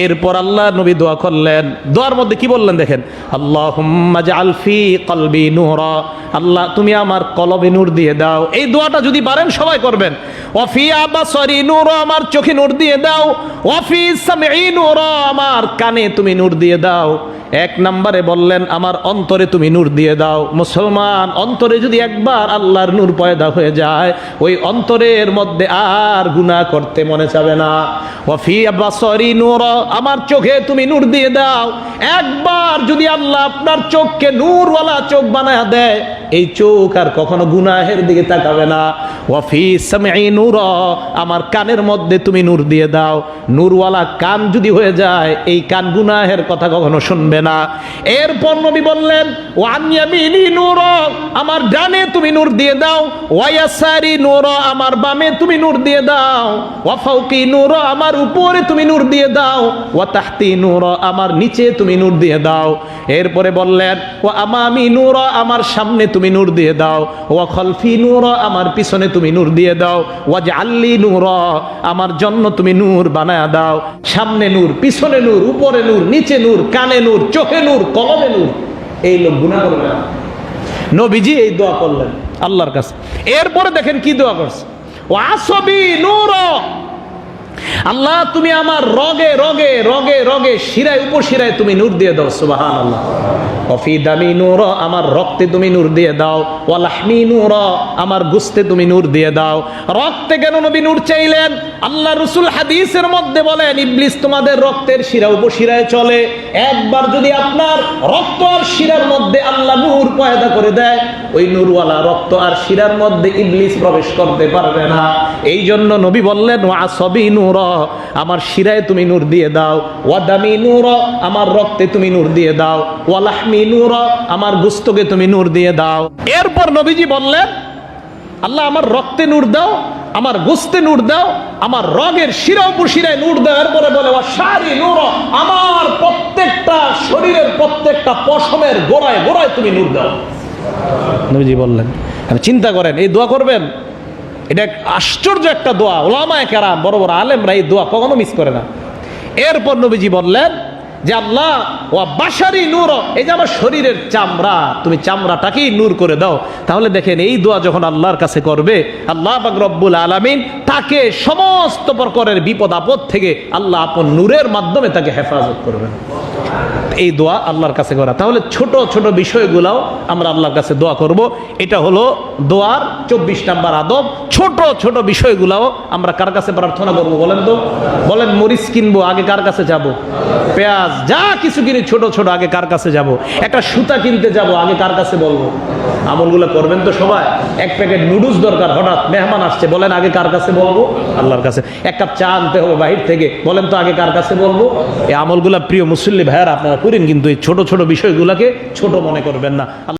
এরপর আল্লাহ নবী দোয়া করলেন, দোয়ার মধ্যে কি বললেন দেখেন, আল্লাহুম্মা জাআল ফি কলবি নূরা, আল্লাহ তুমি আমার কলবে নূর দিয়ে দাও। এই দোয়াটা যদি পারেন সবাই করবেন। ওয়া ফি আবসারি নূরা, আমার চোখে নূর দিয়ে দাও। ওয়া ফি সামঈ নূরা, আমার কানে তুমি নূর দিয়ে দাও। এক নম্বরে বললেন আমার অন্তরে তুমি নূর দিয়ে দাও। মুসলমান, অন্তরে যদি একবার আল্লাহর নূর পয়দা হয়ে যায়, ওই অন্তরের মধ্যে আর গুনাহ করতে মনে চাবে না। ওয়া ফি বাসারি নূর, আমার চোখে তুমি নূর দিয়ে দাও। একবার যদি আল্লাহ আপনার চোখকে নূরওয়ালা চোখ বানায় দেয়, এই চোখ আর কখনো গুনাহের দিকে তাকাবে না। ওয়া ফি সামঈ নূর, আমার কানের মধ্যে তুমি নূর দিয়ে দাও। নূরওয়ালা কান যদি হয়ে যায়, এই কান গুনাহের কথা কখনো শুনবে না। এরপর নবী বললেন ওয়া আন ইয়ামিনি নূর, আমার ডানে তুমি নূর দিয়ে দাও। ওয়া ইয়াসারি নূর, আমার বামে তুমি নূর দিয়ে দাও। ওয়া ফাওকি নূর, আমার উপরে তুমি নূর দিয়ে দাও। ওয়া তাহতি নূর, আমার নিচে তুমি নূর দিয়ে দাও। এরপরে বললেন ওয়া আমামি নূর, আমার সামনে তুমি নূর দিয়ে দাও। ওয়া খলফি নূর, আমার পিছনে তুমি নূর দিয়ে দাও। ওয়াজআললি নূর, আমার জন্য তুমি নূর বানায়া দাও। সামনে নূর, পিছনে নূর, উপরে নূর, নিচে নূর, কানে নূর, চোখে নূর, কলবে নূর। এই লোক গুনাহ করবে না। নবীজি এই দোয়া করলেন আল্লাহর কাছে। এরপরে দেখেন কি দোয়া করছে, ওয়া আসবি নূর, আল্লাহ তুমি আমার রগে রগে রগে রগে শিরায় উপশিরায় তুমি নূর দিয়ে দাও। সুবহানাল্লাহ। ওয়াফি দামি নূর, আমার রক্তে তুমি নূর দিয়ে দাও। ওয়া লাহমি নূর, আমার গোশতে তুমি নূর দিয়ে দাও। রক্তে কেন নবী নূর চাইলেন? আল্লাহ রাসূল হাদিসের মধ্যে বলেন ইবলিস তোমাদের রক্তের শিরা উপশিরায় চলে। একবার যদি আপনার রক্ত আর শিরার মধ্যে আল্লাহ নূর পয়দা করে দেয়, ওই নূরওয়ালা রক্ত আর শিরার মধ্যে ইবলিস প্রবেশ করতে পারবে না। এই জন্য নবী বললেন ওয়া আসবি নূর, আমার শিরায় তুমি নূর দিয়ে দাও। ওয়া দামি নূর, আমার রক্তে তুমি নূর দিয়ে দাও। ওয়া লাহমি নূর, আমার গোশতকে তুমি নূর দিয়ে দাও। এরপর নবীজি বললেন আল্লাহ আমার রক্তে নূর দাও, আমার গোশতে নূর দাও, আমার রগের শিরা উপশিরায় নূর দাও। এরপরে বলে ওয়া শারি নূর, আমার প্রত্যেকটা শরীরের প্রত্যেকটা পশমের গোড়ায় গোড়ায় তুমি নূর দাও। নবীজি বললেন, চিন্তা করেন এই দোয়া করবেন, এটা আশ্চর্য একটা দোয়া। উলামায়ে কেরাম, বড় বড় আলেমরা এই দোয়া কখনো মিস করে না। এরপর নবীজি বললেন যে আল্লাহ ওয়া বাশারি নূর, এই যে আমার শরীরের চামড়া, তুমি চামড়াটাকেই নূর করে দাও। তাহলে দেখেন এই দোয়া যখন আল্লাহর কাছে করবে, আল্লাহ পাক রব্বুল আলামিন তাকে সমস্ত প্রকারের বিপদ আপদ থেকে আল্লাহ আপন নূরের মাধ্যমে তাকে হেফাজত করবেন। এই দোয়া আল্লাহর কাছে করা। তাহলে ছোট ছোট বিষয়গুলাও আমরা আল্লাহর কাছে দোয়া করব। এটা হলো দোয়ার 24 নাম্বার আদব। ছোট ছোট বিষয়গুলাও আমরা কার কাছে প্রার্থনা করব বলেন তো? বলেন মরিচ কিনবো, আগে কার কাছে যাব? পেঁয়াজ, যা কিছু কিনি ছোট ছোট আগে কার কাছে যাব? একটা সুতা কিনতে যাব, আগে কার কাছে বলবো? আমলগুলো করবেন তো সবাই। এক প্যাকেট নুডলস দরকার, হঠাৎ মেহমান আসছে, বলেন আগে কার কাছে বলবো? আল্লাহর কাছে। এক কাপ চা আনতে হবে বাহির থেকে, বলেন তো আগে কার কাছে বলবো? এই আমলগুলা প্রিয় মুসল্লি ভাইয়ারা আপনারা করেন, কিন্তু এই ছোট ছোট বিষয়গুলোকে ছোট মনে করবেন না।